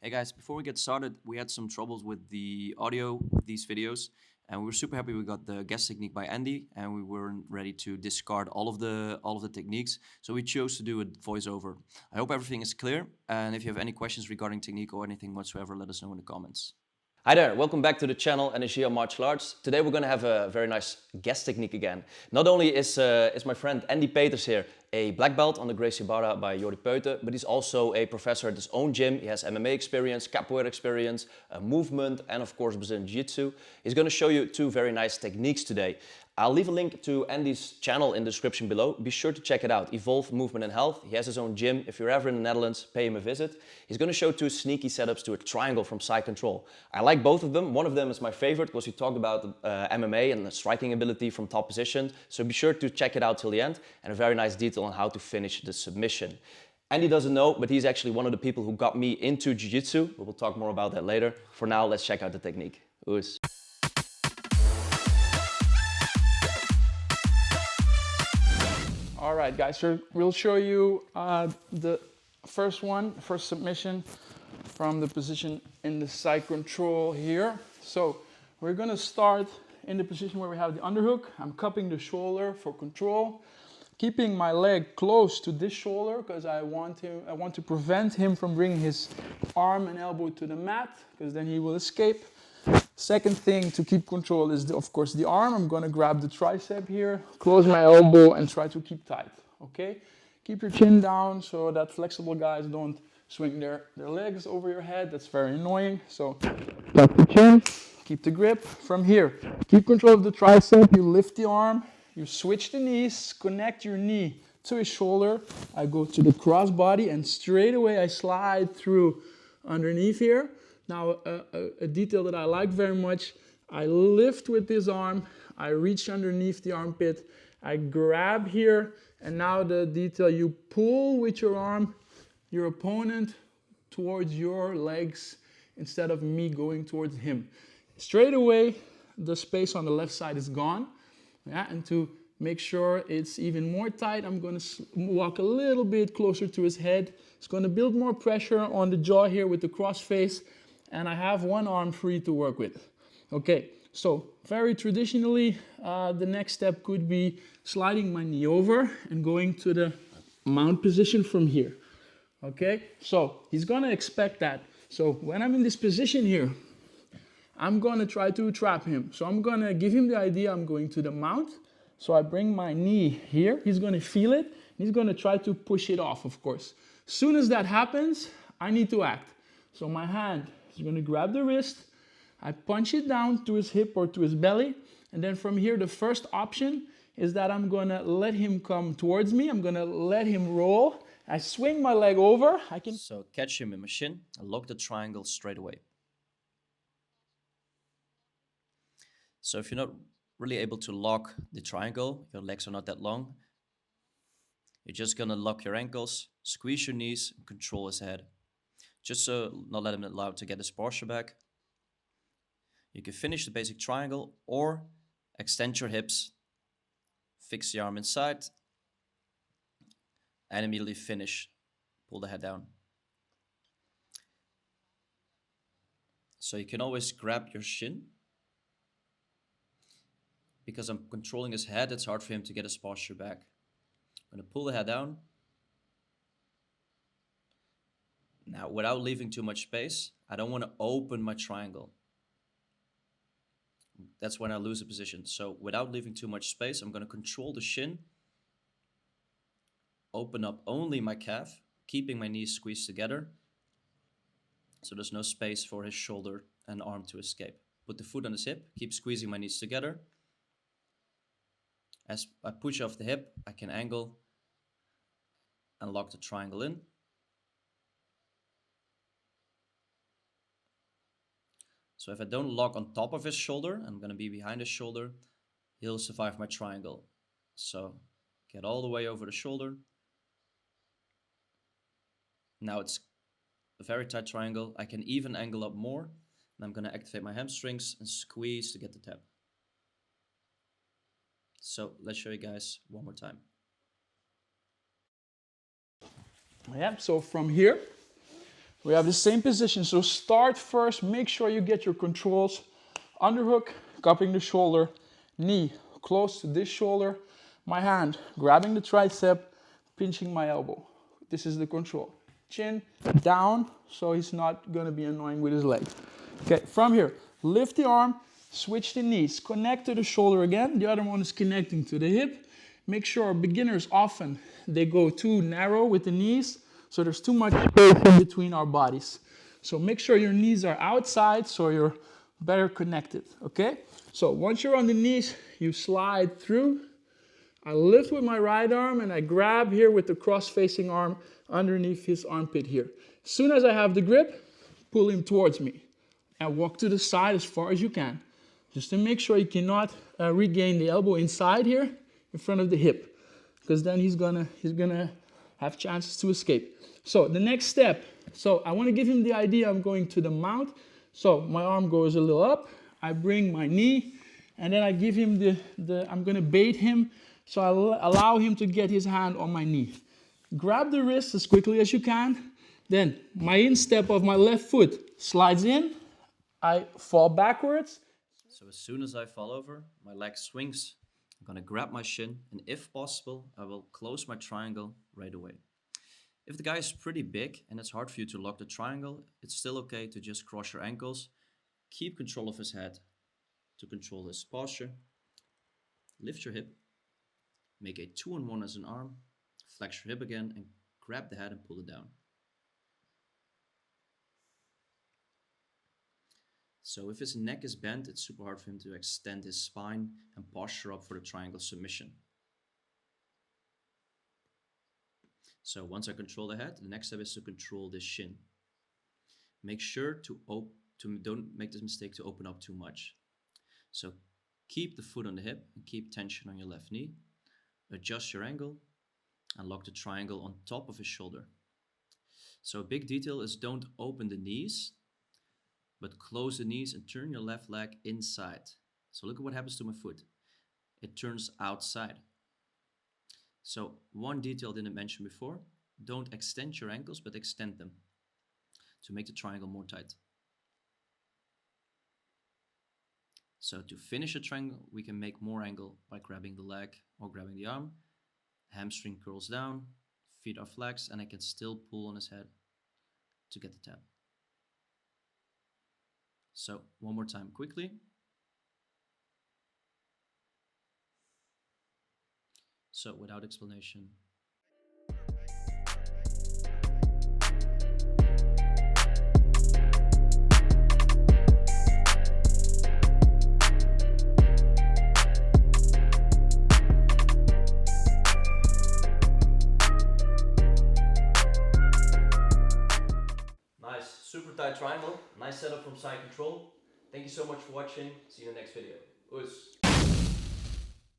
Hey guys, before we get started, we had some troubles with the audio with these videos, and we were super happy we got the guest technique by Andy, and we weren't ready to discard all of the techniques, so we chose to do a voiceover. I hope everything is clear, and if you have any questions regarding technique or anything whatsoever, let us know in the comments. Hi there, welcome back to the channel Energia Martial Arts. Today we're going to have a very nice guest technique again. Not only is my friend Andy Peters here a black belt on the Gracie Barra by Jordi Peute, but he's also a professor at his own gym. He has MMA experience, capoeira experience, movement, and of course Brazilian jiu-jitsu. He's going to show you two very nice techniques today. I'll leave a link to Andy's channel in the description below. Be sure to check it out, Evolve Movement and Health. He has his own gym. If you're ever in the Netherlands, pay him a visit. He's going to show two sneaky setups to a triangle from side control. I like both of them. One of them is my favorite because we talked about MMA and the striking ability from top position. So be sure to check it out till the end, and a very nice detail on how to finish the submission. Andy doesn't know, but he's actually one of the people who got me into jiu-jitsu. We'll talk more about that later. For now, let's check out the technique. Oes. All right, guys, so we'll show you the first submission from the position in the side control here. So we're gonna start in the position where we have the underhook. I'm cupping the shoulder for control, keeping my leg close to this shoulder because I want to prevent him from bringing his arm and elbow to the mat because then he will escape. Second thing to keep control is, of course, the arm. I'm going to grab the tricep here, close my elbow, and try to keep tight, okay? Keep your chin down so that flexible guys don't swing their legs over your head. That's very annoying. So tuck the chin, keep the grip. From here, keep control of the tricep. You lift the arm, you switch the knees, connect your knee to his shoulder. I go to the cross body, and straight away I slide through underneath here. Now, a detail that I like very much, I lift with this arm, I reach underneath the armpit, I grab here, and now the detail, you pull with your arm your opponent towards your legs instead of me going towards him. Straight away, the space on the left side is gone. Yeah, and to make sure it's even more tight, I'm going to walk a little bit closer to his head. It's going to build more pressure on the jaw here with the cross face. And I have one arm free to work with. Okay, so very traditionally, the next step could be sliding my knee over and going to the mount position from here. Okay, so he's gonna expect that. So when I'm in this position here, I'm gonna try to trap him. So I'm gonna give him the idea I'm going to the mount. So I bring my knee here, he's gonna feel it, and he's gonna try to push it off, of course. Soon as that happens, I need to act. So my hand is going to grab the wrist, I punch it down to his hip or to his belly, and then from here the first option is that I'm going to let him come towards me, I'm going to let him roll, I swing my leg over, So catch him in my shin and lock the triangle straight away. So if you're not really able to lock the triangle, your legs are not that long, you're just going to lock your ankles, squeeze your knees, and control his head. Just so not let him allowed to get his posture back. You can finish the basic triangle or extend your hips, fix the arm inside, and immediately finish. Pull the head down. So you can always grab your shin. Because I'm controlling his head, it's hard for him to get his posture back. I'm going to pull the head down. Now, without leaving too much space, I don't want to open my triangle. That's when I lose the position. So without leaving too much space, I'm going to control the shin, open up only my calf, keeping my knees squeezed together, so there's no space for his shoulder and arm to escape. Put the foot on his hip, keep squeezing my knees together. As I push off the hip, I can angle and lock the triangle in. So if I don't lock on top of his shoulder, I'm going to be behind his shoulder, he'll survive my triangle. So get all the way over the shoulder. Now it's a very tight triangle. I can even angle up more, and I'm going to activate my hamstrings and squeeze to get the tap. So let's show you guys one more time. Yeah, so from here, We have the same position, so start first, make sure you get your controls. Underhook, cupping the shoulder, knee close to this shoulder, my hand grabbing the tricep, pinching my elbow. This is the control. Chin down, so he's not gonna be annoying with his leg. Okay, from here, lift the arm, switch the knees, connect to the shoulder again, the other one is connecting to the hip. Make sure beginners often, they go too narrow with the knees, so there's too much space in between our bodies. So make sure your knees are outside so you're better connected, okay? So once you're on the knees, you slide through. I lift with my right arm and I grab here with the cross-facing arm underneath his armpit here. As soon as I have the grip, pull him towards me and walk to the side as far as you can. Just to make sure you cannot regain the elbow inside here in front of the hip, because then he's gonna have chances to escape. So the next step, so I want to give him the idea I'm going to the mount. So my arm goes a little up, I bring my knee, and then I give him I'm gonna bait him, so I allow him to get his hand on my knee. Grab the wrist as quickly as you can, then my instep of my left foot slides in, I fall backwards. So as soon as I fall over, my leg swings. I'm gonna grab my shin, and if possible, I will close my triangle right away. If the guy is pretty big and it's hard for you to lock the triangle, it's still okay to just cross your ankles, keep control of his head to control his posture, lift your hip, make a 2-on-1 as an arm, flex your hip again and grab the head and pull it down. So if his neck is bent, it's super hard for him to extend his spine and posture up for the triangle submission. So once I control the head, the next step is to control the shin. Make sure don't make this mistake to open up too much. So keep the foot on the hip and keep tension on your left knee. Adjust your angle and lock the triangle on top of his shoulder. So a big detail is don't open the knees, but close the knees and turn your left leg inside. So look at what happens to my foot. It turns outside. So one detail I didn't mention before, don't extend your ankles, but extend them to make the triangle more tight. So to finish a triangle, we can make more angle by grabbing the leg or grabbing the arm. Hamstring curls down, feet are flexed, and I can still pull on his head to get the tap. So one more time quickly. So without explanation. Nice, super tight triangle. Nice setup from Side Control. Thank you so much for watching. See you in the next video. Us.